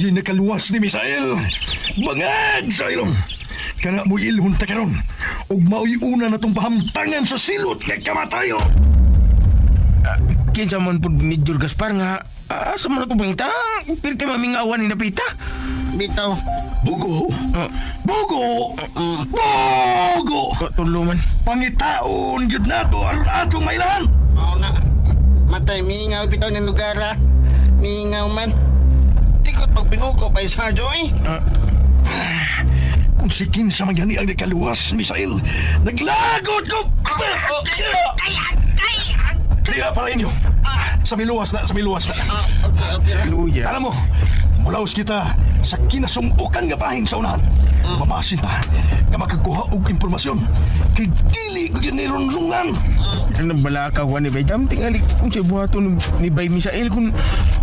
ginakaluwas ni Misael. Bangag sa ilong. Kana mo ilhon ta karon. Ug mao'y una na tong pahamtangan sa silot kay kamatayo. Kinsa man po Major Gaspar nga asa man ako bangita? Pero kay mamingawan ni Napita. Bitaw. Bugo. Ah, Bugo. Bugo. Tuluman. Pangitaon gyud nato aron atong mailan. Oo na. Matay, miingaw bitaw ng lugar ha. Miingaw man. Tikot pag pinuko pa Sarjo eh. Kung si kinsa man gani ang nakaluwas ni Misael, naglagot ko. Diya para inyo. Sa miluwas na. Okay. Luya. Alam mo, mulaos kita sa kinasumbukan nga bahin sa unahan. Mamasin ta, nga makagkuha og impormasyon. Kay dili ko yun nirunrungan. Ano balakaw ni Baydam? Tingali kung siya buhato ni Bay Misael kung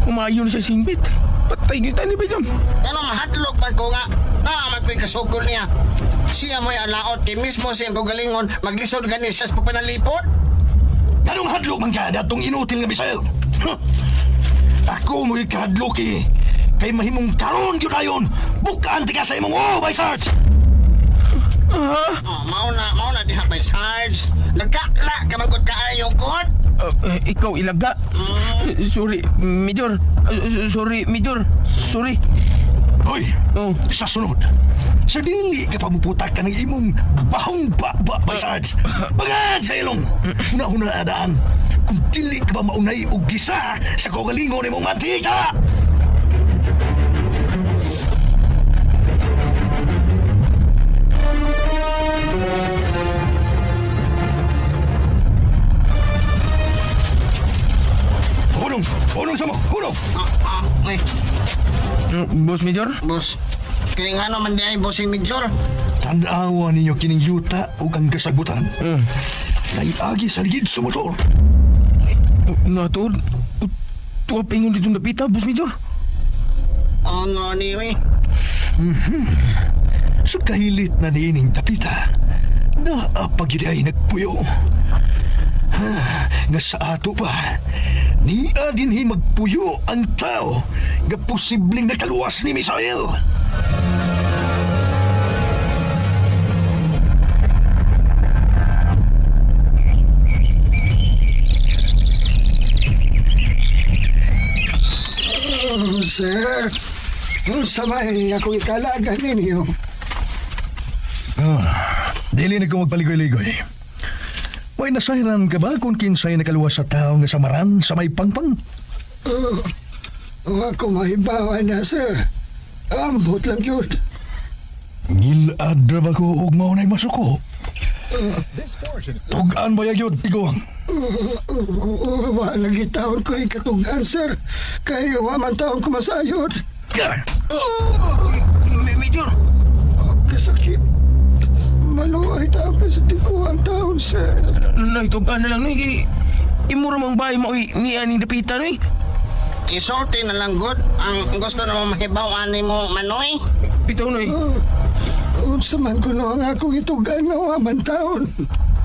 umayon sa singbit. Patay kita ni Baydam. Ano mahadlok man ko nga. Naamat ko'y kasukol niya. Siya mo'y alaot. Kay mismo siyang kugalingon maglisod gani siya sa papanalipot. Ganong hadlok man ka natong inutil nga Misael? Huh. Ako mo'y kahadlok eh. Kay mahimong karon yun ayon. Bukaan tika sa imong by Sarge. Oh, mauna diha by Sarge. Lagkakla ka magod kaayo kot. Ikaw ilaga. Sorry, Major. Sorry, Major. Sorry. Hoy, sa sunod. Sa dili ka pamuputak ka ng imong bahong by Sarge. Bangag sa ilong. Una-una adaan. Kung dili ka ba maunay og gisa sa kogalingon imong mantika. Hunong sa mo! Hunong! Ay, Boss Major? boss. Kaya nga naman di ay bossing Major. Tanawa ninyo kining yuta o ang kasagutan. Naiagi sa ligid sa motor. Natod? Tuwa pingon dito Napita, Boss Major? Ano niyo eh. Sa kahilit na niining tapita, naapagid ay nagpuyo. Nga sa ato pa, niya dinhi magpuyo ang tao nga posibleng nakaluwas ni Misael. Sir, samay akong ikalagan ninyo. Dili na ko magpaligoy-ligoy. May nasahiran ka ba kung kinsay nakaluwas sa tao nga samaran sa may pangpang? Ako mahibawa na, sir. Ambot lang yun. Ngilad ra ba ko og maunay masuko? Tugaan ba yun, Tigong? Lagi taon ko ikatugan, sir. Kaya waman taon ko masayod. Major! Kasakit. Maluay taon ka sa tikuang taon, sir. Naitugan na lang, no? Imura mang bahay mo, ni Aning Napita, no? Isulti na lang good. Ang gusto naman mahibaw ani mo manoy. Bitaw, no? Unsa man ko no ang akong itugan nga waman taon.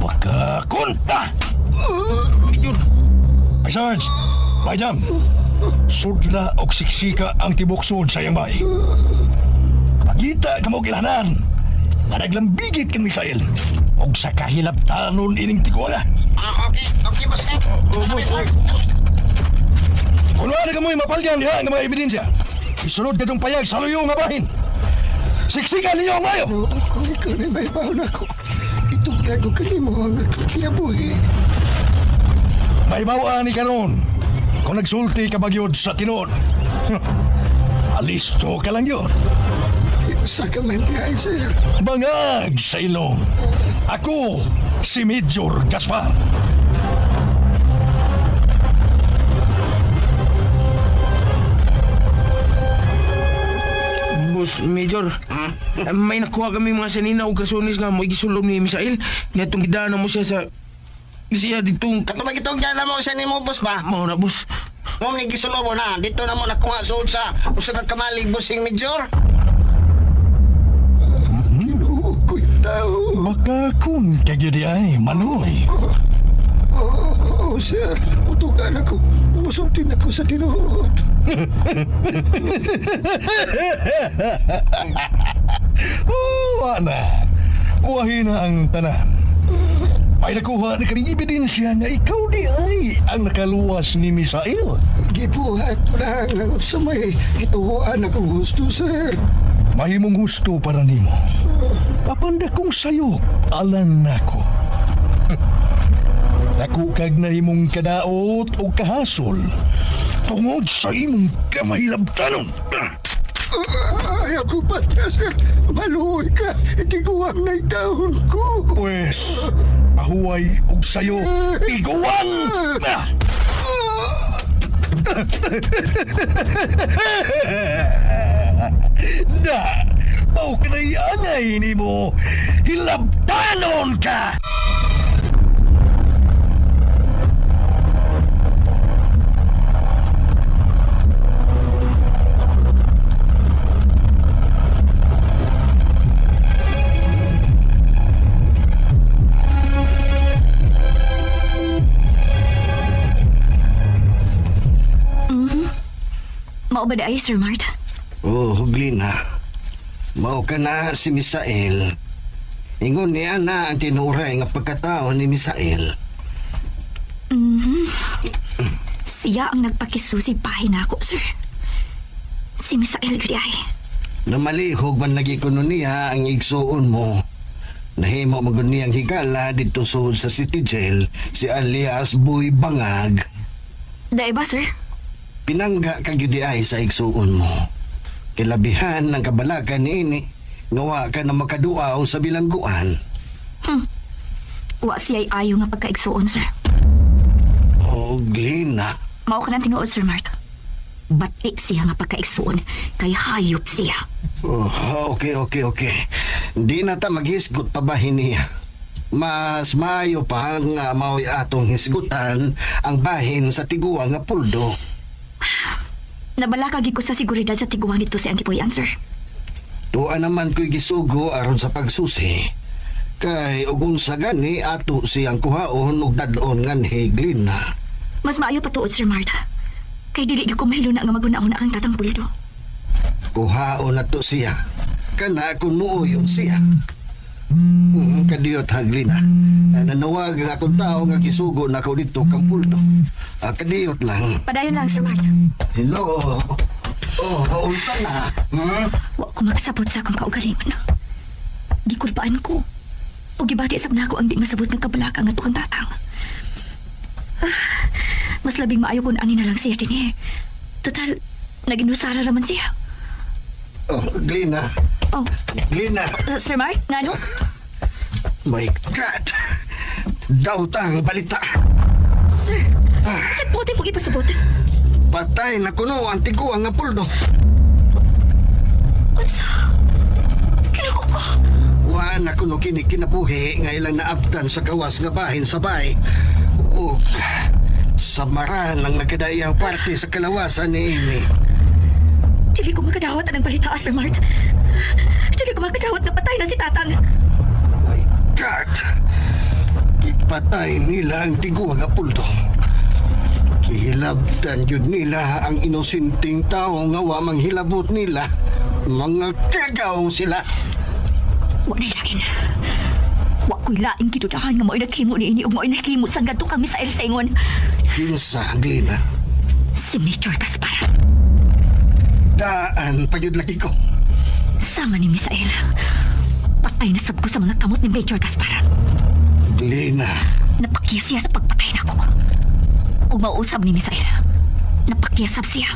Pagkakunta! Major! Ay, Sarge! May jam! Sudla og siksika ang tibuksod sa iyang bay. Pagita ka mo kilahanan nga naglambigit kang Misael og sa kahilabtanon ining tiguala. Okay, boss. Kung ano ka mo'y mapalyan diha nga mga ebidensya, isunod ka itong payag sa luyo nga bahin. Siksika ninyo ang mayo! Kung ikaw na may baon ako, itugan ko kanimo ang akong kinabuhi. May bawa ni karon kung nagsulti ka bagyod sa tinuod. Alisto ka lang yun. Sa kamantihay, sir. Bangag sa ilong. Ako, si Major Gaspar. Boss Major, may nakuha kami mga sanina o kasunis nga mo igisulong ni Misael. Nga itong gidana mo siya sa... Siya ditong... Katubag itong dyan mo siya ni mo, boss ba? Mao na, boss. Ngum ni gisuno mo na. Dito na mo nakuha suod sa usag ka kamalig, bossing Major. Kinuha ko'y tao. Baka kung kagyodi ay manoy. Sir. Utugan ako. musultin ako sa tinuod. Wala. Wahin na ang tanan. May nakuha na kaming ebidensya nga ikaw di ay ang nakaluwas ni Misael. Gibuhat ko lang ang sumay ituhuan akong gusto, sir. Mahimong husto para nimo. Papanda kong sayo, alang nako. Naku kag nahimong kadaot o kahasol tungod sa imong kamahilabtanon. Ayaw ko pa, sir. Maluhoy ka. Tiguang na itaon ko. Pwes, mahuway og sayo, tiguang na! Da, mau kinayangay ni mo, hilabtanon ka! Mao ba ay, Sir Mart? Oh, Glina. Mao ka na si Misael. Ingon niya na ang tinuray nga pagkatao ni Misael. Siya ang nagpakisusi bahin ako, sir. Si Misael gudi ay. Namalihog man lagi ko niya ang igsuon mo. Nahimo mo niyang higala dito sud sa City Jail si alias Boy Bangag. Daay ba, sir? Pinangga ka gyud ay sa igsuon mo. Kilabihan ng kabalakan niini, ngawa ka na makaduaw sa bilangguan. Wa siya ay ayo nga pagkaigsuon, sir. Oh, Glina. Mao ka nang tinuod, Sir Mart. Bati siya nga pagkaigsuon, kay hayop siya. Oh, okay. Hindi na ta maghisgot pa bahin niya. Mas maayo pa nga mao'y atong hisgutan ang bahin sa tiguang nga puldo. Nabalakag ko sa seguridad sa tiguan dito si Antipoyan, sir. Tuan naman ko'y gisugo aron sa pagsusi. Kay ugun sa gani ato siyang kuhaon ug dadon nga higlin na. Mas maayo pa tuod, Sir Mart. Kay dili ko mahilo na nga magunaon na ang tatang puldo. Kuhaon na to siya. Kana kung muuyon siya. Kadiyot haglina. Nanawag ang akong tao nga kisugo na ko dito kang puldo. Kadiyot lang. Padayon lang, Sir Mart. Hello. Oh, unsa na? Wa ko makasabot sa akong kaugalingon. Gikulbaan ko. O gibati sab na ako ang di masabot ng kabalaka nga tukang tatang. Mas labing maayo kung ani na lang siya din eh. Total, naginusara raman siya. Oh, Glina. Oh, Glina. Sir Mark, ngano? My God. Dautang balita. Sir, sa puti pong ipasabot. Patay na kuno ang tiguang nga puldo. Unsa? Kinuko ko. Wa na kuno kini kinabuhi nga ilang naabtan sa gawas nga bahin sa bay. Ug samaran ang nagkadayang parte sa kalawasan ni Amy. Dili ko makadawat ang balita, Sir Mart. Dili ko makadawat na patay na si Tatang. My God! Ipatay nila ang tiguang nga puldo. Kihilabtan yun nila ang inosinting tao nga wa manghilabot nila. Mga kagaw sila. Wa na ilain. Wa ko'y laing kidudahan nga mo'y naghimo ni ini o mo'y naghimo sa ganto kami sa Elsengon. Kinsa, Glina? Si Major Gaspar. Daan pagyud lagi ko. Sama ni Misael. Patay na sab ko sa mga kamot ni Major Gaspar. Glina. Napakiyas siya sa pagpatay na ko. Umausap ni Misael. Napakiyasap siya.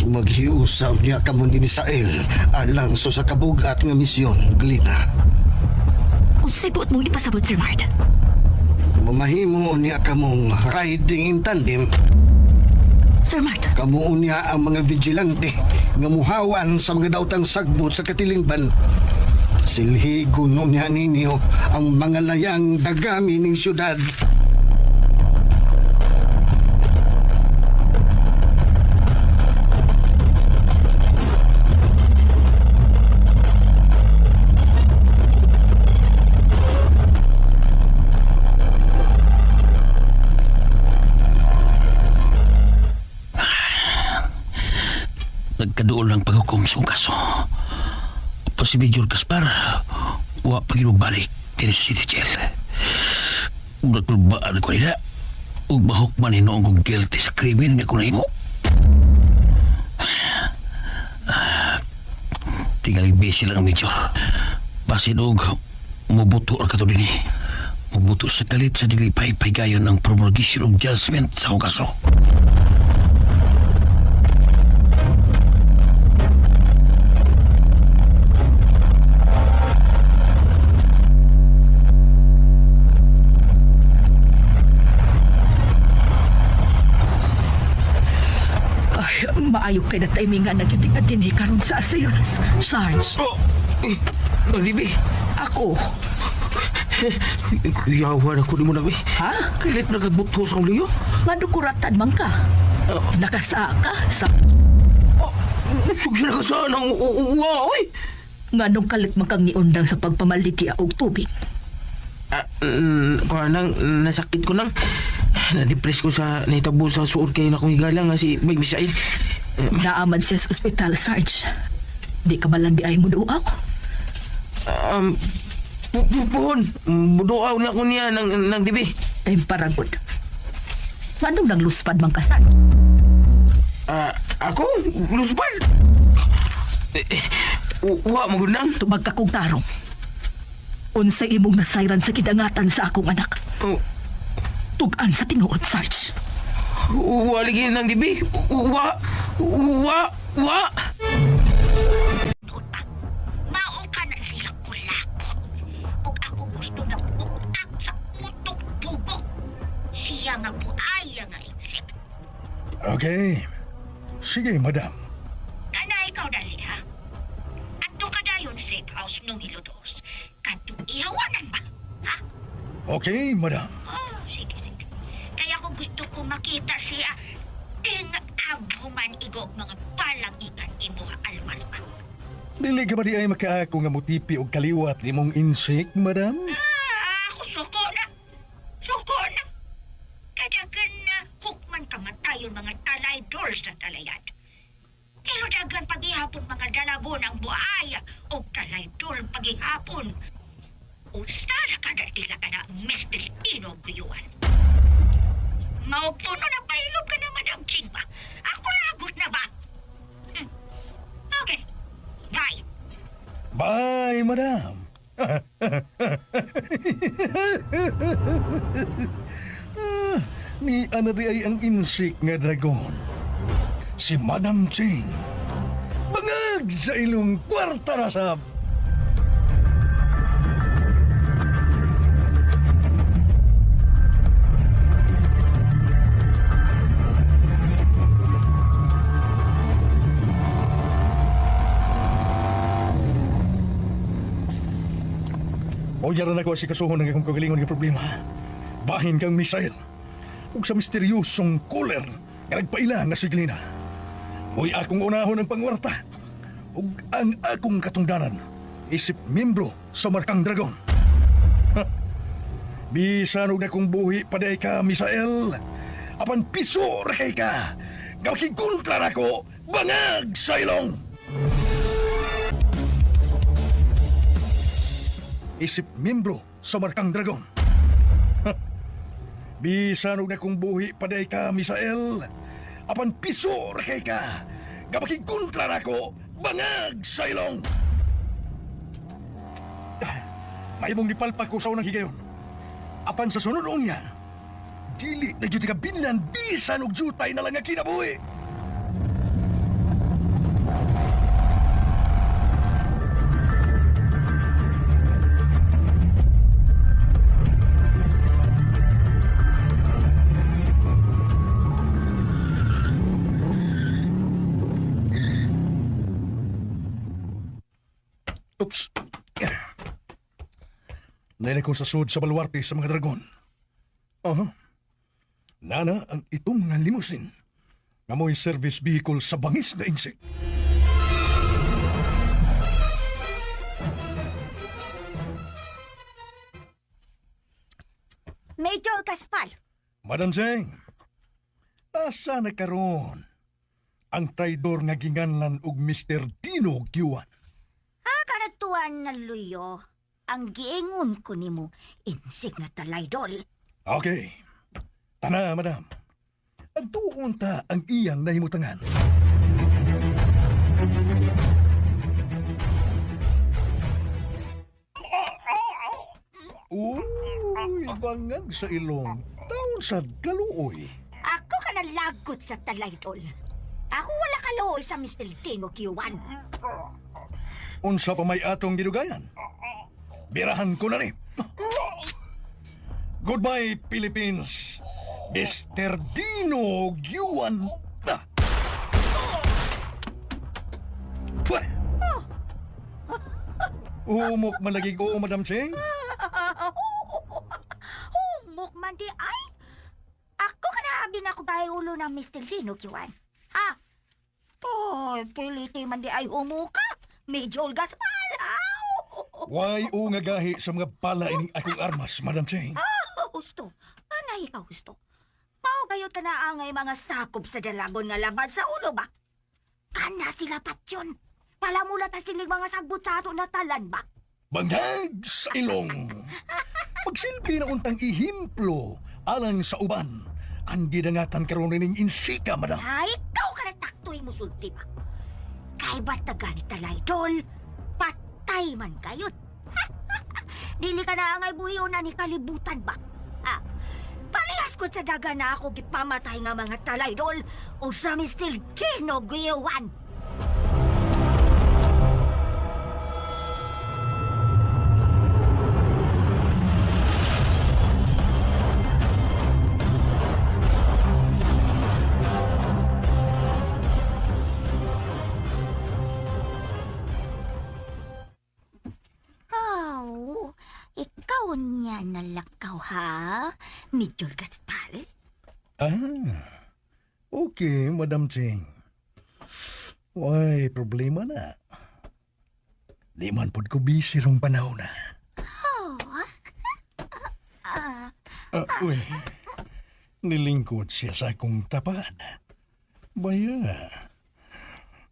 Maghiusaw niya kamo ni Misael alang so sa kabugat nga misyon, Glina. Usay buot mong di pasabot, Sir Mart. Mamahimo niya kamong riding in tandem. Sir Mart, Kamo niya ang mga vigilante nga muhawan sa mga dautang sagbot sa katilingban. Silhigon niya ninyo ang mga layang dagami ng syudad. ikaduol ng paghukom sa akong kaso. Pa si Major Gaspar, wa pa balik din sa City Jail. Nagkulbaan ko nila. Ug mahukman hinoong kong guilty sa krimen nga kung nahimo. Tingali busy lang ang Major. Basin og mubuto ang kato din eh. Mubuto sa kalit sa dilipay-pay gayon ang promulgation of judgment sa akong kaso. Maayo kay na timingan na gyud nga dinhi karon sa Asiras, Sarge. Nagdibi. Ako, Kuyawan ako di mo nagbi. ha? Kilit nagagbuto sa akong liyo. Ngano kuratan man ka? Nakasa ka sa Sige na ka saan ang uwa, oy. nganong kalit man kang niundang sa pagpamaliki og tubig. Nang nasakit ko nang. Na-depress ko sa naitabo sa suor kayo na kong higala nga si Bay Misael. Naaman siya sa ospital, Sarge. Di ka malang di ay mo duaw. Puhon, budoaw na ko niya ng dibi. Time paragod. Nganong nang luspad man ka, Sarge? Ako? Luspad? Uwa, magundang. Tubag ka kong tarong. Unsay imong nasayran sa kidangatan sa akong anak. Tugan sa tinuod, Sarge. Uwa, lagi ng dibi. Uwa. Mao ka na sila kulakot. Kung ako gusto na buktag sa utok bugo, siya nga buaya nga isip. Okay. Sige, madam. Kana ikaw dali ha? Adto ka dayon safe house nung Hilodos. Kadto ihawanan ba? Ha? Okay, madam. Oh, sige. Kaya kung gusto ko makita siya, tingabhuman igo mga palangikan imo almas pa. Dili ka ba di ay makaako nga motipi og kaliwat ni mong insik, madam? Ako suko na. Kadagan na hukman kamatayon mga talay doors sa talayad. Pero dagan pagihapon mga dalagon ang buaya o talay door pagihapon. Usta na kada tila ka na mes Pilipino guyuan. Maupuno na pailog ka na, Madam Ching ba? Ako lagot na ba? Okay. Bye. Bye, madam. Ni ana di ay ang insik nga dragon. Si Madam Ching. Bangag sa ilong kwarta na sab. O yaran ako si kasuhon ng akong kagalingon ng problema. Bahin kang misail. Ug sa misteryosong cooler nga nagpaila nga siglina. Mo'y akong unahon ang pangwarta. Ug ang akong katungdanan isip membro sa Markang Dragon. Bisan og akong buhi paday ka, Misael. Apan piso ra kay ka. Gawkikontra nako bangag sa ilong. Isip membro sa Markang Dragon. Bisan og akong buhi paday ka, Misael. Apan piso ra kay ka. Gawkikontra nako bangag sa ilong. May mong nipalpak ko sa unang higayon. Apan sa sunod niya, dili na gyud ka binlan bisan og jutay na lang nga kinabuhi. Oops. Nainay ko sa sud sa baluarte sa mga dragon. Nana ang itong nga limousine na mo'y service vehicle sa bangis na insik. Major Gaspar, Madam Zeng, asa na karon? ang traidor nga ginganlan og Mr. Dino Giwan. Kanatuan na luyo, ang giingon ko nimo, insig nga talaydol. Okay. Tana, madam. Agtuon ta ang iyang nahimutangan. Uy, bangag sa ilong. Taon sa galuoy. Ako ka nalagot sa talaydol. Ako wala kaluoy sa Mr. Dino Kiwan. Unsa pa may atong gidugayan? Birahan ko na ni. Goodbye, Philippines. Mr. Dino Giwan. Pwede. Umok malagig oo, Madam Cheng. Humok man di ay. Ako ka na abin ako tayo ulo ng Mr. Dino Kiwan. Ha? Boy, piliti man di ay humuka. Medyo ulgas palaw. Why o nga gahi sa mga pala ining akong armas, Madam Cheng? Gusto. Anay ka gusto. Mao gayot ka na angay mga sakop sa dalagon nga labad sa ulo ba? Kana sila patyon. Palamula ta siling mga sagbot sa ato na talan ba? Bangag sa ilong. Pagsilbi na untang ihimplo alang sa uban. Ang gidangatan karon ning insika, Madam. Ay, ikaw ka na taktoy mo sulti ba? Kay basta ganit talaydol, patay man kayot. Dili ka na angay buhiyo na ni kalibutan ba? Ah, palihas ko sa daga na ako gipamatay nga mga talaydol o sa Mr. Dino Giwan. Oh, ikaw niya nalakaw ha, Major Gaspar? Okay, Madam Cheng. Why, problema na. Di man pod ko busy rong panahon na. Uy, nilingkod siya sa akong tapat. Baya,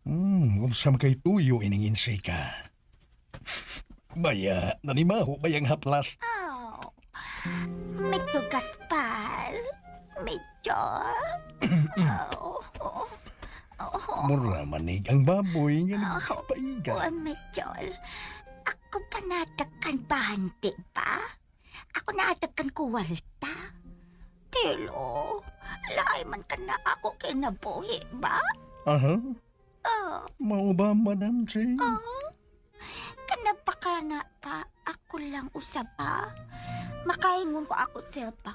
kung sa kay tuyo ining insika. Baya, nanimaho bayang haplas. Oh, Major Gaspar? Major? Mura manig ang baboy nga nagpaiga. Major, ako pa natakan bahante pa? Ako natakan kuwalta? Pero, laay man ka na ako kinabuhi ba? Aha, Oh, mao ba, Madam Cheng? kanapa ka na pa, ako lang usap pa. Makaingon ko ako silpa.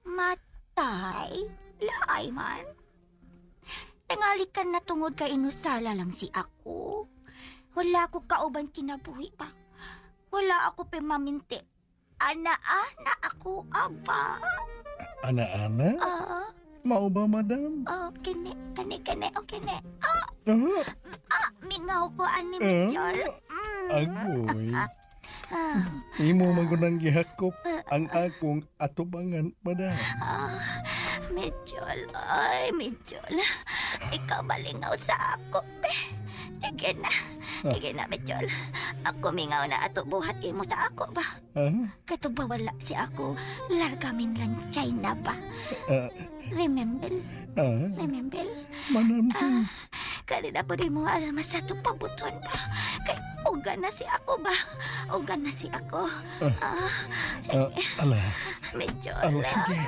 Matay, laay man. Tingali ka na tungod kay inusala lang si ako. Wala ko kauban kinabuhi pa. Wala ako pimaminti. Ana-ana ako, aba. Ana-ana? Mao ba, Madam? Kini. Ah, Mingaw ko ani Major. agoy. Imo man ko nang gihakop ang akong atubangan, Madam. Major, ay, Major. Ikaw malingaw sa ako, be. Sige na, Major. Ako mingaw na ato buhat mo sa ako ba? Kato ba wala si ako, largamin lang China ba? Remember? Madam Cheng. Kanina po rin mo alamas sa ito pabuton ba? Kay uga na si ako ba? Uga na si ako. Ala, Major. sige.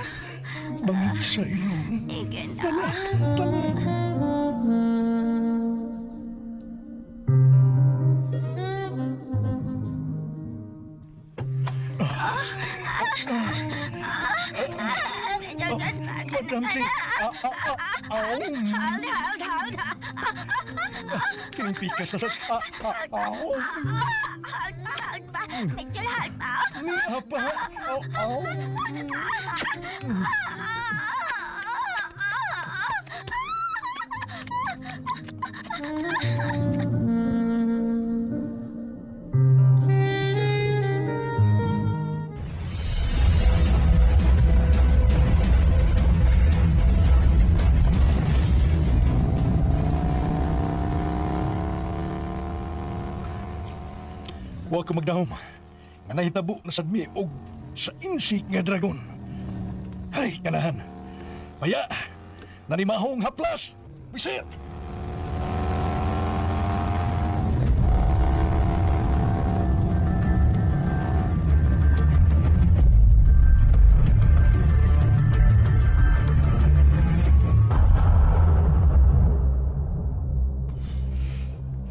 Bangag sa ilong. Sige na. Major Gaspar. Madam Cheng. Hold. Kimpi ka sa Hold pa. Major, hold pa. Apa? Wa ko magdahom. Nga nahitabo na sagmi og sa insik nga dragon. Hay, kanahan. Paya, nanimahong haplas. Bisit!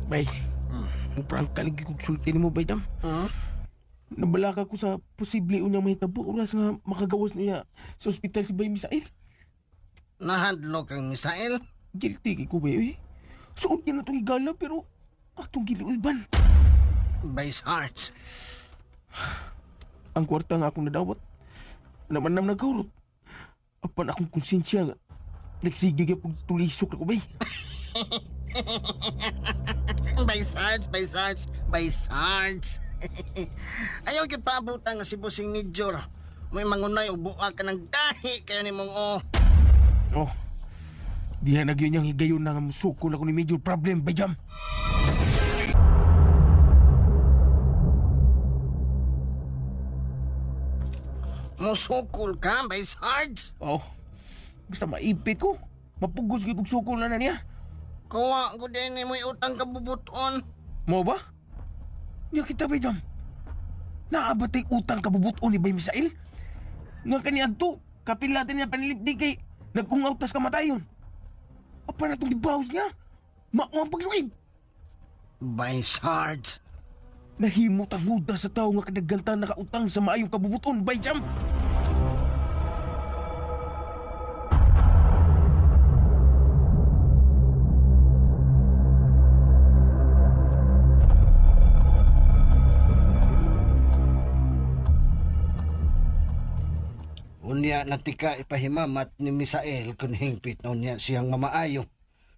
Bay, muprang kaligi kong sulti ni mo, bay, dam. Nabalaka ko sa posible unyang mahitabo oras nga makagawas niya sa ospital si Bay Misael. Nahadlo kang Misael? Guilty kay ko, bay, eh. Suot niya na itong higala pero atong giliuban. Vice Hearts. Ang kwarta nga akong nadawat. Naman nam nagkaurot. Apan akong konsensya nga. Nagsigig yung tulisok na ko, bay. Vice Hearts. Ayaw kipabutan nga si Busing Major. May mangunay o buka ka ng gahi kaya ni mong Oh, diha nagyan niyang higayon na nga musukol ako ni Major Problem, bay, jam. Musukol ka, Vice Hearts? Oh, basta maipit ko. Mapugos ko kong sukol na niya. Kuha ko din mo utang kabubuton. Mo ba? Nga kita, bay, jam. Naabatay utang kabubuton ni Bay Misael. Nga kaniyang to, kapilatin niya panilipdig kay nagkungautas kamatayon. Apa na itong dibaws niya? Makuha ang pagluib. Vice Hearts. Nahimot ang huda sa tao nga kadaganta nakautang sa maayong kabubuton, bay, jam. Unya natika ipahimamat ni Misael kung hingpit na unya siyang mamaayo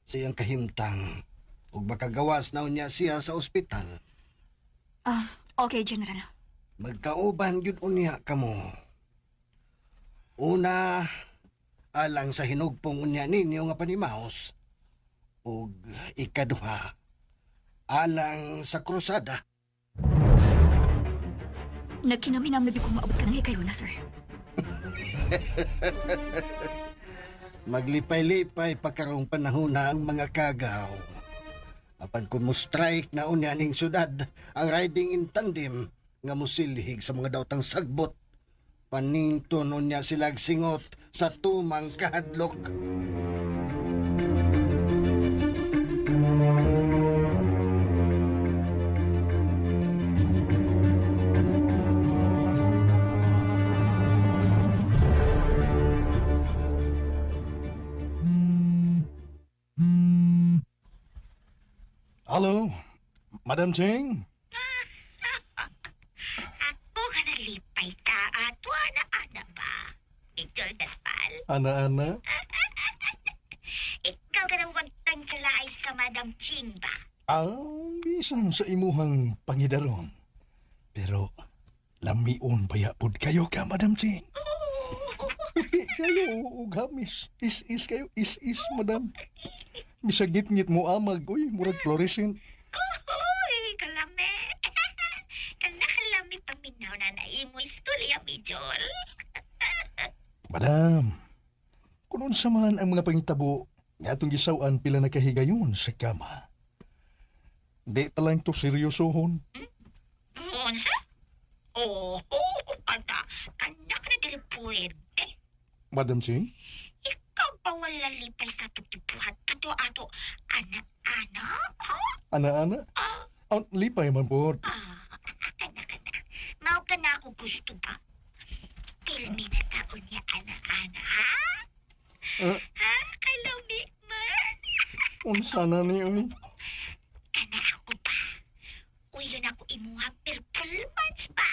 siyang kahimtang ug makagawas na unya siya sa ospital. Okay, General. Magkauban gyud unya kamo. Una, alang sa hinugpong unya ninyo nga panimaos. Ug ikaduha, alang sa krusada. Nagkinaminam na di ko maabot ka ng hikayo na, sir. Maglipay-lipay pa karong panahon na ang mga kagaw. Apan kung mo-strike na unya ning syudad ang riding in tandem nga musilhig sa mga daotang sagbot. Panington unya silag singot sa tumang kahadlok. Hello, Madam Cheng? Ako ka nalipay ka at ana ba? Major Gaspal. Ana-ana? Ikaw ka nang wagtang salaay sa Madam Ching ba? Ang bisan sa imuhang pangidaron. Pero, lamion bayapod kayo ka, Madam Cheng. Puti kayo, ugamis. Is kayo, is, Madam. Misagit-ngit mo amag, uy, murag fluorescent. Uy, kalami. Kalami paminaw na naimo istorya, Major. Madam, kung unsa man ang mga pangitabo nga atong gisawan pila nakahigayon sa kama. Di talang to seryosohon. Unsa? Oh, kada kanak na dili pwede. Madam Cheng? Ikaw pa wala lipay sa tugtubuhat kato ato ana-ana? Ana-ana? Oh, lipay man po. Kana. Mao ka na ako gusto ba? Pilmi na taon niya ana-ana, ha? Ha? Kalami man? Unsa na ni, uy? Kana ako ba? Uyon ako imuha performance ba?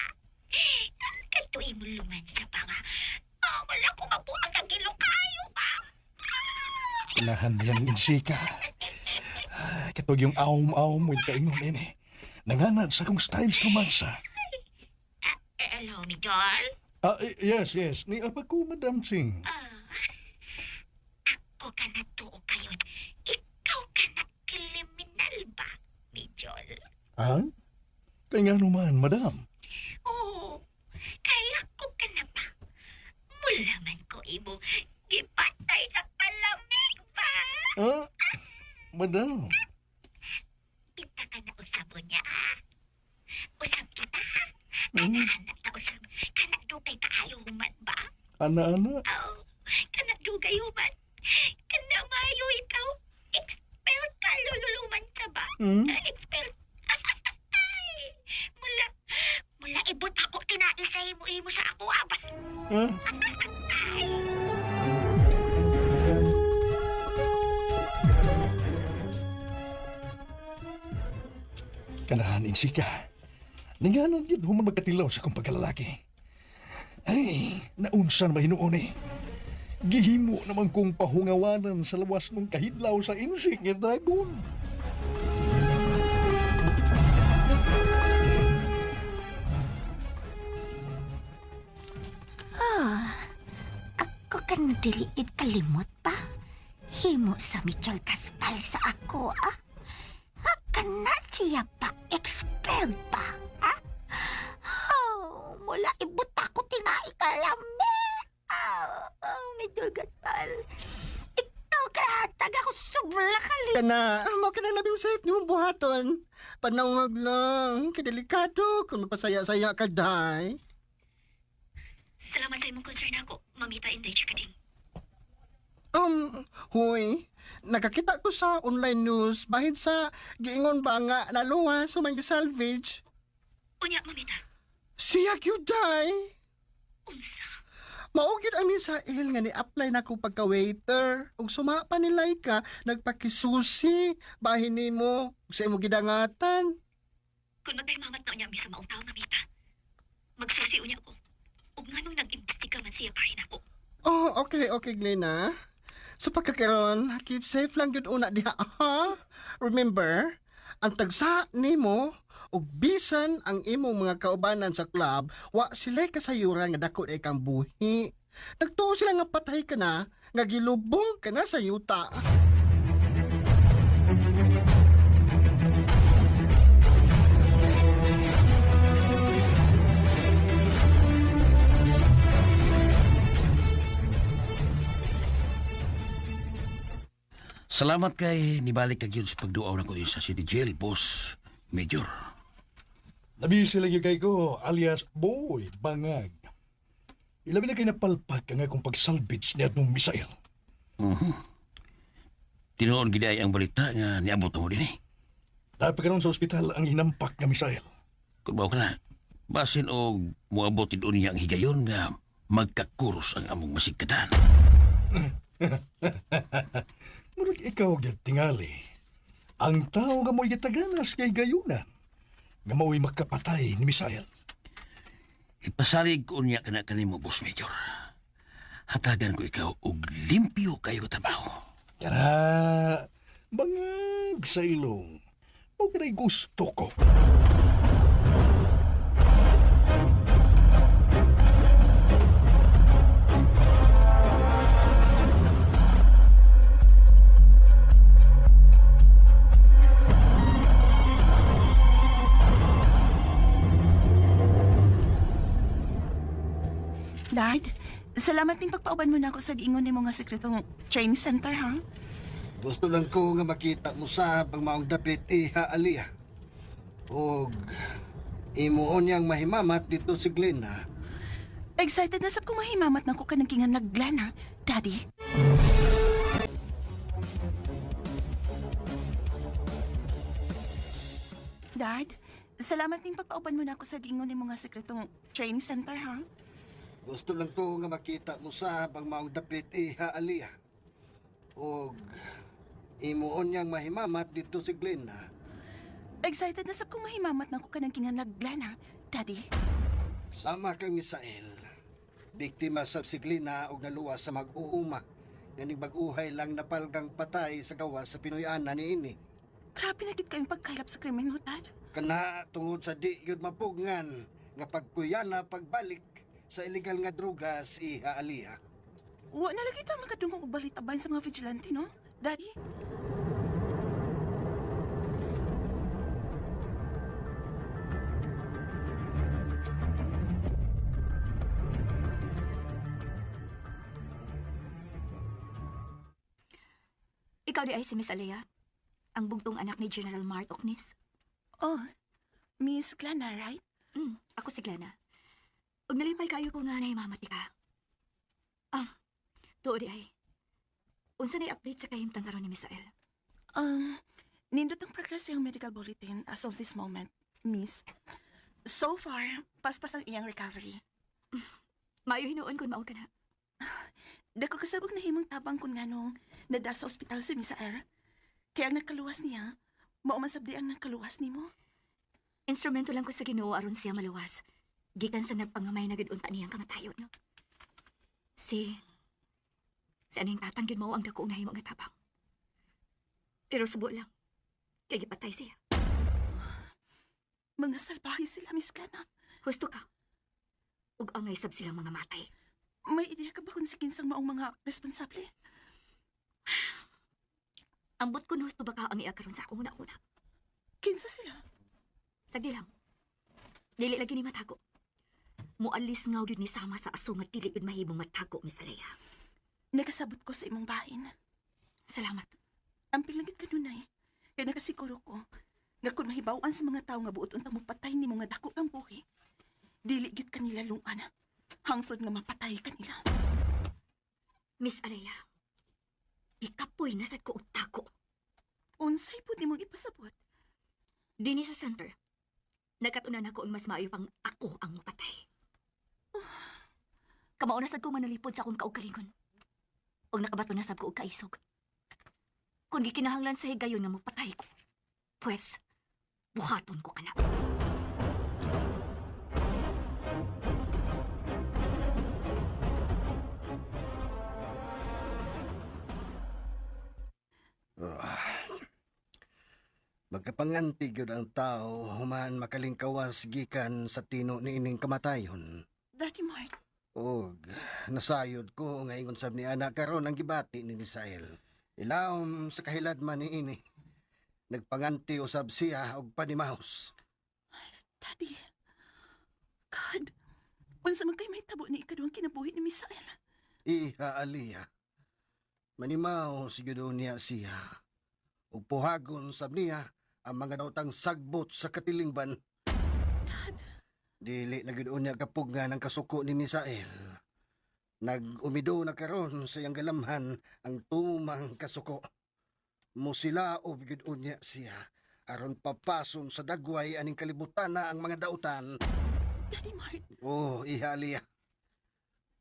Kanto imo luman sa banga. Wala ko mabuang kagilo kayo ba? Kinahan yan ng insika. Katog yung aum-aum mo yung kaingon ini. Nanganad sa kong styles romansa. Hello, Miguel? Yes. Ni apa ko, Madam Ching. Ako ka na to kayo. Ikaw ka na kriminal ba, Miguel? Kaya nga naman, madam. Oo, kaya ko ka na ba? Mula man ko imo, gipatay sa palamig ba? Ah, madam. Kita ka na usabon niya, ah. Usab kita, ha? Kana-anak na usab. Kana-dugay kaayo human ba? Ana-ana. Oo, kana-dugay human. Kana-mayo ikaw. Expert ka, lululuman ka ba? Hmm? Expert. Mula ibot ako tinaisay mo sa ako, aba. Ah, kanahanin sika. Ninganon yun human magkatilaw sa kong pagkalalaki. Ay, naunsan mahinuon eh. Gihimo naman kong pahungawanan sa lawas ng kahidlaw sa insik ng dragon. Ako ka na diligid kalimot pa. Himo sa Mitchell Caspal sa ako, ah. Akan na siya pa, expert pa, ah. Oh, mula ibot ako tinaikalami. Mitchell Caspal. Ikaw ka, taga ko sobra kali. Kana, mo ka na labing safe ni mong buhaton. Panawag lang, kadelikado kung magpasaya-saya ka, day. Salamat sa imong concern ako, Mamita Inday Chikading. Huy, nakakita ko sa online news bahid sa giingon ba nga naluwa sa mga salvage. Unya, Mamita. Siya gyud day. Unsa? Maugid ang Misael nga ni-apply na ko pagka-waiter. Ug suma pa nilay ka, nagpakisusi, bahin nimo sa imo gidangatan. Kung magpaymamat na unya mi sa maong tao, Mamita. Magsusi unya ko. Ug nganong nag-imbestiga man siya bahin ako. Oh, okay, Glena. So pagkakaroon, keep safe lang yun una diha, ha? Remember, ang tagsa nimo ug bisan ang imong mga kaubanan sa club, wa sila kasayuran nga dako ay kang buhi. Nagtuo sila nga patay ka na, nga gilubong ka na sa yuta. Salamat kay nibalik ka yun sa pagduaw na ko din sa City Jail, Boss Major. Nabisi lagi kay ko, alias Boy Bangag. Ilabi na kayo napalpag ka nga kung pag-salvage niya itong Misael. Tinuon giday ang balita nga niabot mo din eh. Dapat ka sa ospital ang hinampak nga Misael. Kung ba ka na, basin o muabot doon niya ang higayon nga magkakurus ang among masigkadan. Murag ikaw gyud tingali. Ang tao nga mo'y gitaganas kay gayunan. Nga mo'y makapatay ni Misael. Ipasalig ko niya ka na kanimo, Boss Major. Hatagan ko ikaw og limpyo kayo trabaho. Kana, bangag sa ilong. O kana'y gusto ko. Dad, salamat ning pagpauban mo na ako sa giingon nimo nga sekretong training center, ha? Gusto lang ko nga makita mo sa pang maong dapit iha Aliyah. Og imuon niyang mahimamat dito si Glena. Excited na sab ko mahimamat na ko kanang kingan naglana, Daddy. Dad, salamat ning pagpauban mo na ako sa giingon nimo nga sekretong training center, ha? Gusto lang ko nga makita mo sa pang maong dapit iha Aliyah. Og imuon niyang mahimamat dito si Glena. Excited na sab ko mahimamat na ko kanang kingan naglana, Daddy. Sama kang Misael. Biktima sa si Glena og naluwas sa mag-uuma. Naning mag-uhay lang napalgang patay sa gawa sa Pinoy-ana ni ini. Grabe na gid kayong pagkailap sa krimen, Dad. Kana tungod sa di yun mapugngan nga pagkuyana pagbalik sa illegal nga drugas iha Aliyah. Wa na lagi ta makadungog og balita bahin sa mga vigilante, no? Daddy? Ikaw di ay si Miss Alea, ang bugtong anak ni General Mart Oknis. Oh, Miss Glana, right? Ako si Glana. Ug nalipay kayo ko nga nahimamati ka. Tuo di ay. Unsa na update sa kahimtang karon ni Misael? Nindot ang progress yung medical bulletin as of this moment, Miss. So far, paspas ang iyang recovery. Maayo hinuon kung mao ka na. Dako kasabog na himong tabang kung nganong nada sa ospital si Misael. Kaya ang nagkaluwas niya, maumasabdi ang nagkaluwas ni mo. Instrumento lang ko sa Ginoo aron siya maluwas. Gikan sa nagpangamay na gid-unta niyang kamatayon, no? Si aning tatang gid mao ang dako na himong tabang. Pero subo lang. Kaya gipatay siya. Mga salbahe sila, Miss Glana. Husto ka. Ug angay sab silang mga matay. May ideya ka ba kung si kinsang maong mga responsable? Ambot ko no husto ba ka ang iakaron sa akong una-una. Kinsa sila? Sagdi lang. Dili lagi ni matago. Mualis ngaw yun ni sama sa aso nga dili yun mahibong matago, Miss Alea. Nagkasabot ko sa imong bahin. Salamat. Ang pilangit ka dunay. Kaya nakasiguro ko nga kung mahibawan sa mga tao nga buot untang mapatay ni mga dako kang buhi, dili gid kanila lungan. Hangtod nga mapatay kanila. Miss Alea, ikapoy nasad ko og tako. Unsay pud nimong ipasabot? Dini sa center. Nagkatunan ako ang mas maayo pang ako ang mapatay. Kamao na sad ko manalipod sa akong kaugalingon. Og nakabato na sab ko og kaisog. Kung di kinahanglan sa higayon nga mapatay ko, pues, buhaton ko kana. Magkapangantig yun ang tao, human makalingkawas gikan sa tino ni ining kamatayon. Daddy Mart, Og, nasayod ko nga ingon sab ni anak karon ang gibati ni Misael. Ilawom sa kahiladman ni ini. Nagpanganti usab siya og panimahos. Daddy. God, unsa man kay may tabo ni ikaduhang kinabuhi ni Misael? Iha Aliyah. Manimahos gyud niya siya. Ug puhagon sab niya ang mga daotang sagbot sa katilingban. Dad, Dili na gyud unya kapugna ng kasuko ni Misael. Nag-umido na karon sa iyang galamhan ang tumang kasuko. Musilaob gyud unya siya aron papason sa dagway aning kalibutan na ang mga dautan. Daddy Mart, Oh, ihaliya.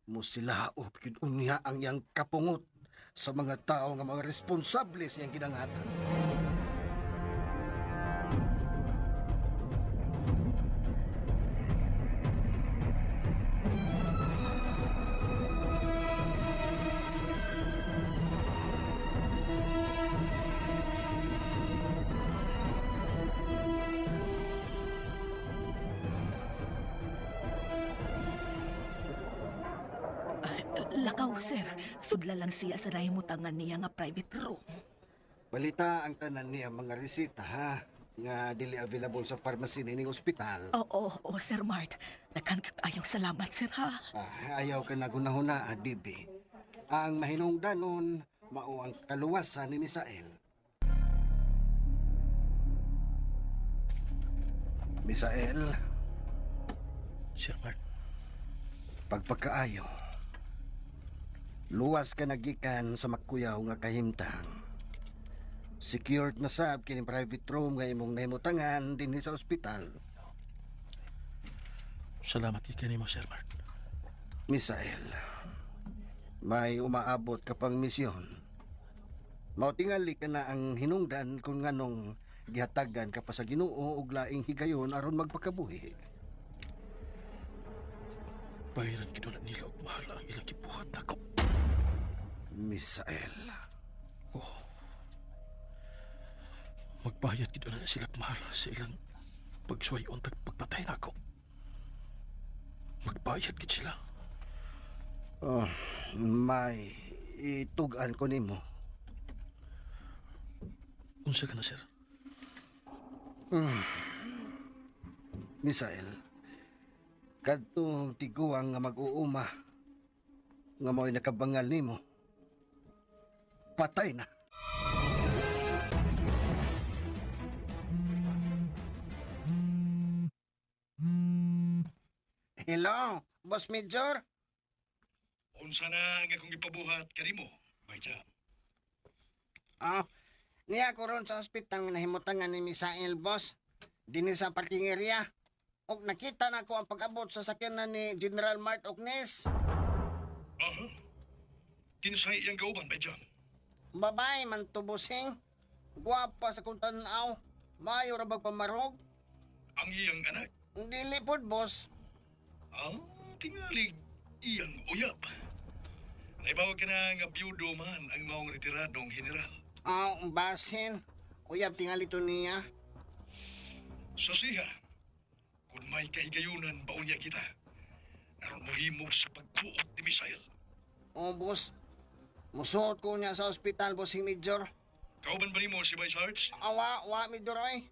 Musilaob gyud unya ang iyang kapungot sa mga tao nga mga responsable sa iyang gidangatan. lakaw sir. Sudla lang siya sa nahimutangan niya nga private room. Balita ang tanan niya mga resita ha nga dili available sa pharmacy ning ospital. Oo, Sir Mart. Ayong salamat, sir, ha? Ayaw ka na gunahuna, Bibi. Ang mahinungdanon, mao ang kaluwasan ni Misael. Misael, Sir Mart, pagpagkaayo, luwas ka nagikan sa makuyaw nga kahimtang. Secured na sab kining private room nga imong nahimutangan dinhi sa ospital. salamat kay mo, Sir Mart. Misael, may umaabot ka pang misyon. Mautingali ka na ang hinungdan kung nganong gihatagan ka pa sa Ginoo ug laing higayon aron magpakabuhi. Bayaran kinula nila og mahala ang ilang gibuhat nako. Misael, Oh. Magbayad gid na sila mahala sa ilang pagsuwayon tag pagpatay nako. Magbayad gid sila. may itugan ko nimo. Unsa ka na, sir? Misael, kadtong tiguang nga mag-uuma nga mo'y nakabangal nimo, patay na. Oh, Boss Major? Unsa na nga kung ipabuhat kanimo, Bayjam? Oh, niya ko ron sa ospital nga nahimutangan ni Misael, boss. Dini sa parking area. Og nakita na ko ang pag-abot sa sakyanan ni General Mart Ognes. Aha. Kinsay iyang kauban, Bayjam? Babay man tubusing. Guwapa sa kung tanaw. Mayo ra bag pamarog. Ang iyang anak? Dili pod, boss. Tingalig iyang uyab. Naibawag ka na nga biyudo man ang maong retiradong general. Basin. Uyab tingali to niya. Sa siya, kung may kaigayunan baon niya kita, naroon mohimog sa pagbuot ni Misael. Boss. Musuot ko niya sa ospital, bossing Major. Kauban ba ni mo si Vice Sarge? Wa, Major, oy.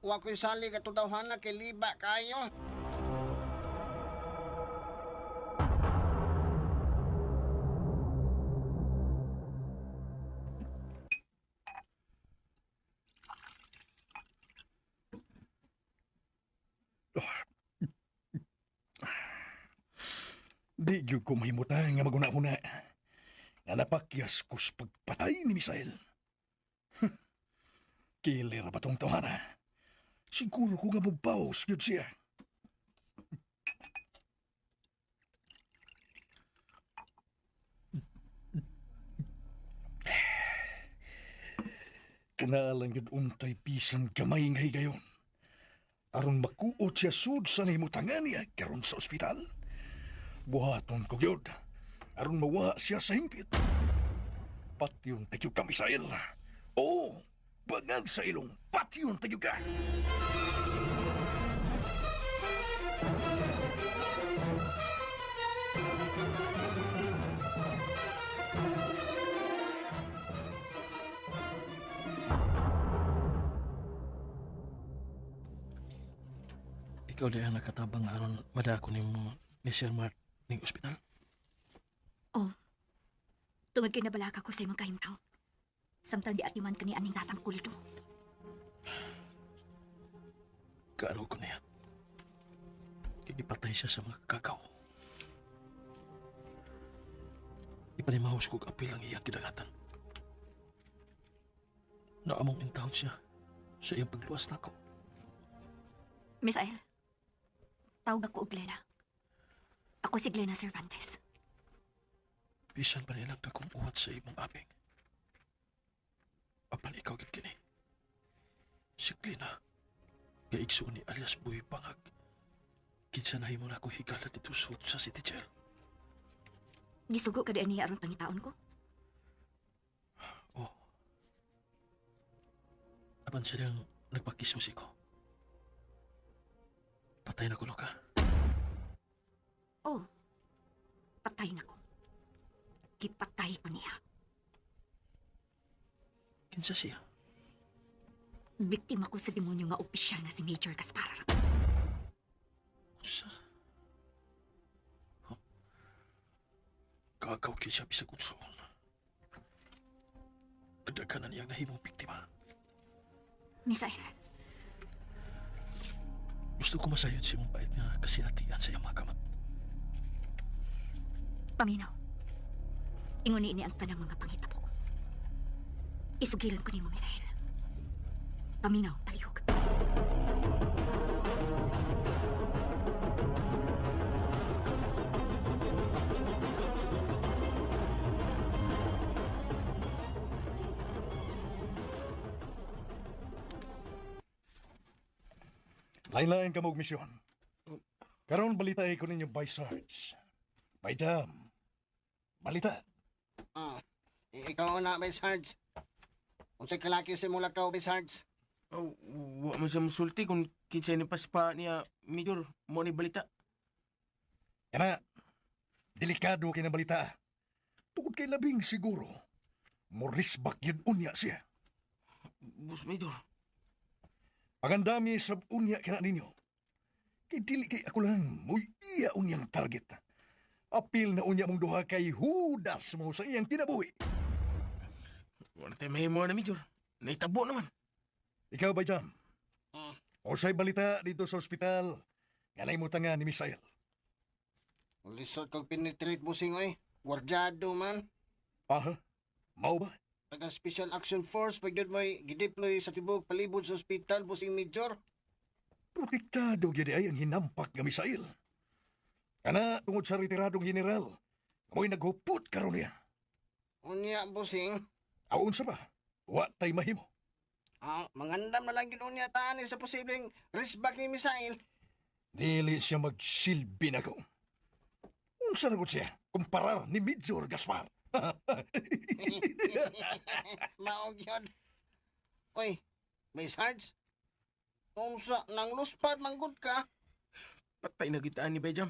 Wa ko'y sali katudawhan na kay liba kayo. Di gyud ko mahimutang nga maguna-una. Nga napakyas ko sa pagpatay ni Misael. Kilir ba tong tawhana? Siguro ko nga magbawas gyud siya. Kunalang gyud untay bisan gamay nga higayon. Aron makuot siya sud sa nahimutangan niya karon sa ospital. Buhaton ko gyud. Aron mawa siya sa hingpit. Patyon tayo ka, Misael. Oo, bangag sa ilong. Patyon tayo ka. Ikaw di ang nakatabang aron madako ni Sir Mart ning ospital. Oh, tungod kay nabalaka ko sa imong kahimtang. Samtang di atiman ka ni aning tatang kuldo. Kaano ko niya? Kikipatay siya sa mga kakao. Ipanimahos ko kapil ang iyang kidagatan. Naamong intawon siya sa iyang pagluwas na ako. Misael, tawag ako og Glena. Ako si Glena Cervantes. Bisan pa nilang dakong uwat sa imong abing. Apan ikaw gid kini. Si Glena, gaigso ni alias Buhi Pangag. Kinsa na himo na ako higala dito sa City Jail. Gisugo ka di niya aron pangitaon ko? Oh. Apan silang nagpakismus ko. Patay na ko, Loka. Oh, patay na ko. Gipatay ko niya. Kinsa siya? Biktima ko sa demonyo nga opisyal na si Major Gaspar. Unsa? Huh? Kagaw siya bisag unsaon. Kadaghanan niyang nahimong biktima. Misael, Gusto ko masayod si mong bait nga kasinatian sa iyang mga kamat. paminaw. Inguni ini ang tanang mga pangitabo. Isugilan ko ni mo, Misael. Paminaw, palihog. Lain-lain ka mong misyon. Karon balita ko ninyo by Sarge. By Jam. Balita. Ikaw na, Bay Sarge. Kung sa'y kalaki simula ka, Bay Sarge. Oh, wa man siya musulti kung kinsay ni paspa niya, Major, mo ni balita. Yana, delikado kay na balita. Tungkol kay labing siguro. Morisbak yun unya siya. Boss Major, Pagandami sa unya kina ninyo. Kay dili kay ako lang, muy iya unyang target. Apil na unya mong duha kay Judas mo sa iyang kinabuhi. wala tayo mahimo na, Major. Naitabo naman. Ikaw ba, Jam? O sa'y balita dito sa ospital, nga mo tanga ni Misael. Lisod kag penetrate busing oy. Guardyado man. Aha, mao ba? Taga Special Action Force pagyud may gideploy sa tibok palibot sa ospital busing Major. Protektado gyud ay ang hinampak nga misail. Kana tungod sa retiradong general, amoy naghupot karon niya. Unya busing. Aun sa ba? Wa tay mahimo. Mangandam na lang gid unya taan sa posibleng wristback ni misail. Dili siya magsilbi na ko. Unsa na gud siya kumparar ni Major Gaspar? Maog yun. Oy, may Sarge? Unsa nang luspat manggod ka? Patay na kita ni Bayjam.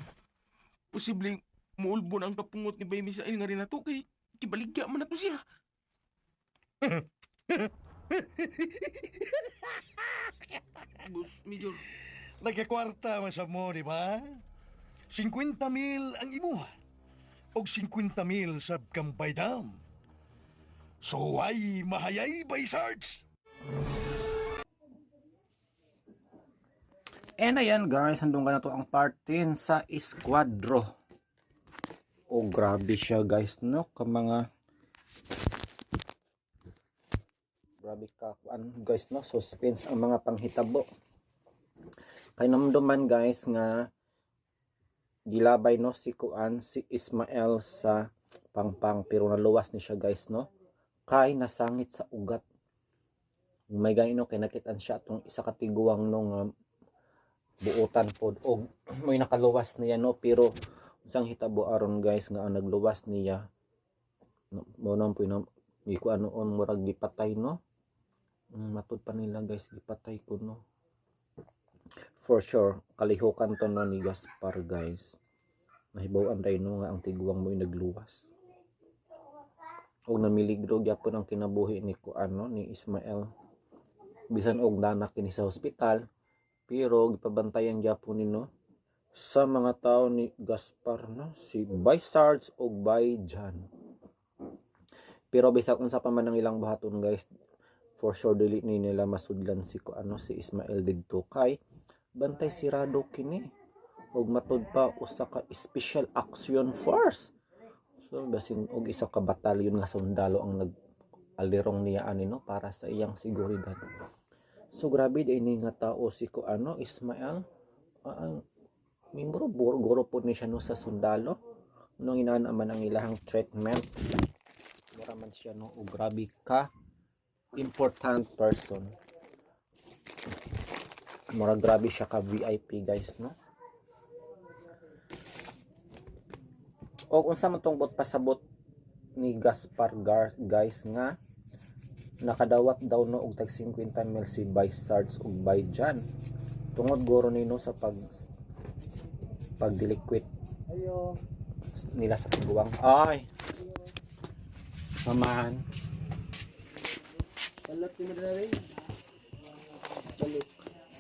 Posibleng muulbon ang kapungot ni Bay Misael nga rin nato kay kibaligya man nato siya. Bus, Major. Nagkakwarta man sa mo, di ba? 50,000 ang imuha. Og 50,000 sa Kampay Dam. So ay mahayay by Sarge. And ayan guys, handong ka na to ang part 10 sa Esquadro. Oh, grabe siya guys, no? Grabe ka, guys, no? Suspense ang mga panghitabo. Kay namduman guys nga gilabay no si Ismael sa pangpang pero naluwas ni siya guys, no? Kay nasangit sa ugat. May gayno kay nakitaan siya atong isa ka tiguang no buutan pod og may nakaluwas niya no, pero isang hitabo aron guys nga ang nagluwas niya mo nang puy na iko anoon murag gipatay no. Matud pa nila guys gipatay ko no. For sure kalihukan to no ni Gaspar guys. Nahibaw-an tayo no nga ang tiguang mo nagluwas. Og namiligro gyapon ang kinabuhi ni ni Ismael. Bisan og nanak kini sa ospital, pero gipabantayan gyapon ni no sa mga tao ni Gaspar no, si Bay Sarge og Bay Jan. Pero bisag unsa pa man ang ilang buhaton guys, for sure dili ni nila masudlan si si Ismael didto kay bantay sirado kini og matud pa usa ka special action force. So basin og isa ka batalyon nga sundalo ang nag-alirong niya ani no para sa iyang seguridad. So grabe din ni nga tao si Ismael. Ang membro guro po ni siya no sa sundalo. Nung inana man ang ilahang treatment. Mura man siya no og grabe ka important person. Mura grabe siya ka VIP guys no. O unsa man tong pasabot ni Gaspar guys nga nakadawat daw no og tag 50 mil si Bay Sarge og Bay Jan tungod goro nino sa pagdiliquid nila sa pagbuwang. Ay samahan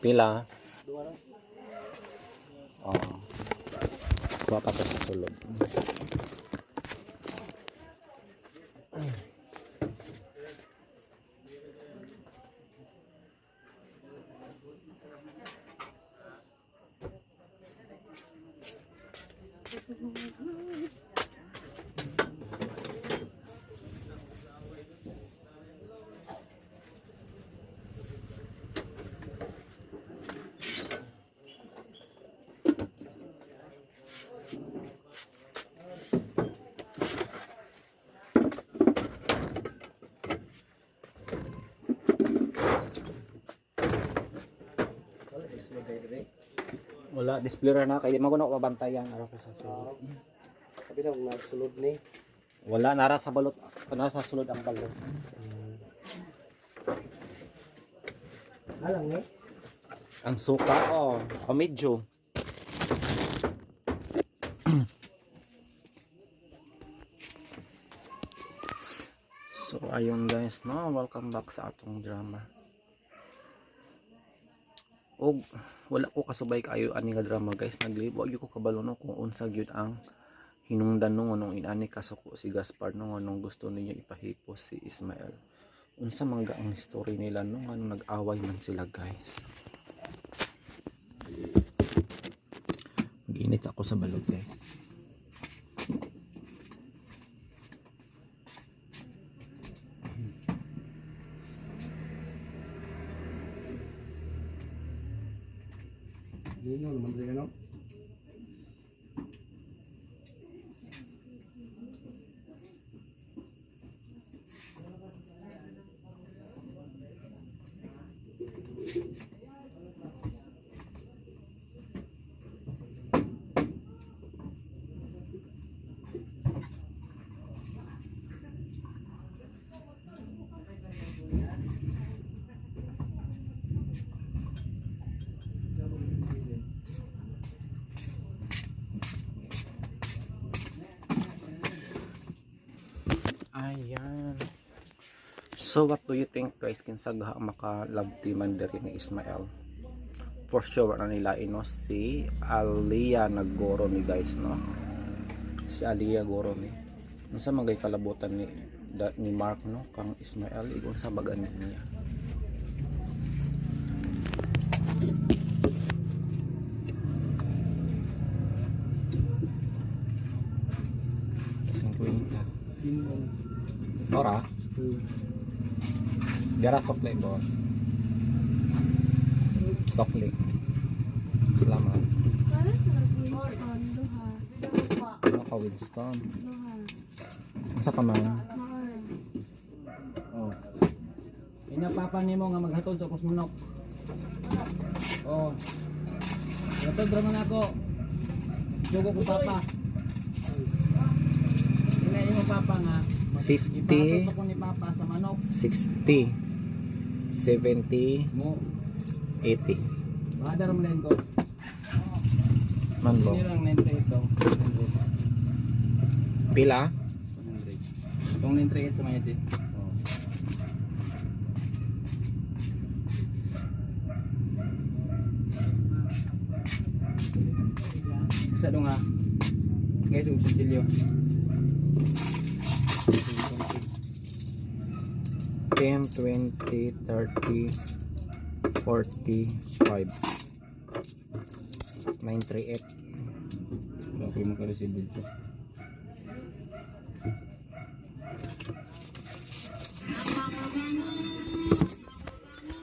pila kuha pa to sa sulod. Wala display ra na kay di man ko na mabantayan ara ko sa sulod. Sabi na nagsulod ni. Wala nara sa balot, nasa sulod ang balot. Alang ni. Ang suka medyo. So ayun guys, no, welcome back sa atong drama. Og wala ko kasubay kayo ani nga drama guys, naglibo gyud ko kabalo no kung unsa gyud ang hinungdan no nung inani kasuko si Gaspar no nung gusto niya ipahipos si Ismael. Unsa man ang history nila no nga nag-away man sila guys. Ginit ako sa balog guys. Ayan. So what do you think guys, kinsagha maka-love teaman diri ni Ismael? For sure na nila ino si Alia Nagoro ni guys, no? Si Alia Goro ni. Unsa man gay kalabutan ni Mark, no, kang Ismael igon sa bagan niya. Ora? Dara sokle boss. Sokle. Salamat. Ano ka Winston? Sa pa man? Oh. Ina papa nimo nga maghatod sa kusmunok. Oh. Hatod ra man ako. Sugo ko papa. Ina imo papa nga 50, 60, 70, mo 80. Badar mo lang ko. Man bo. Nirang nentre ito. Pila? 100. Itong nentre sa mga ito. Isa dong ha. Guys, yung Cecilio. 10, 20, 30, 45, 938. Grabe mo ka-receive dito.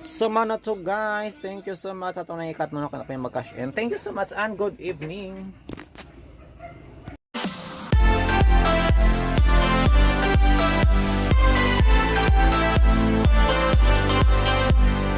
So mana to guys, thank you so much. Atong naikat mo na mag-cash in. Thank you so much and good evening.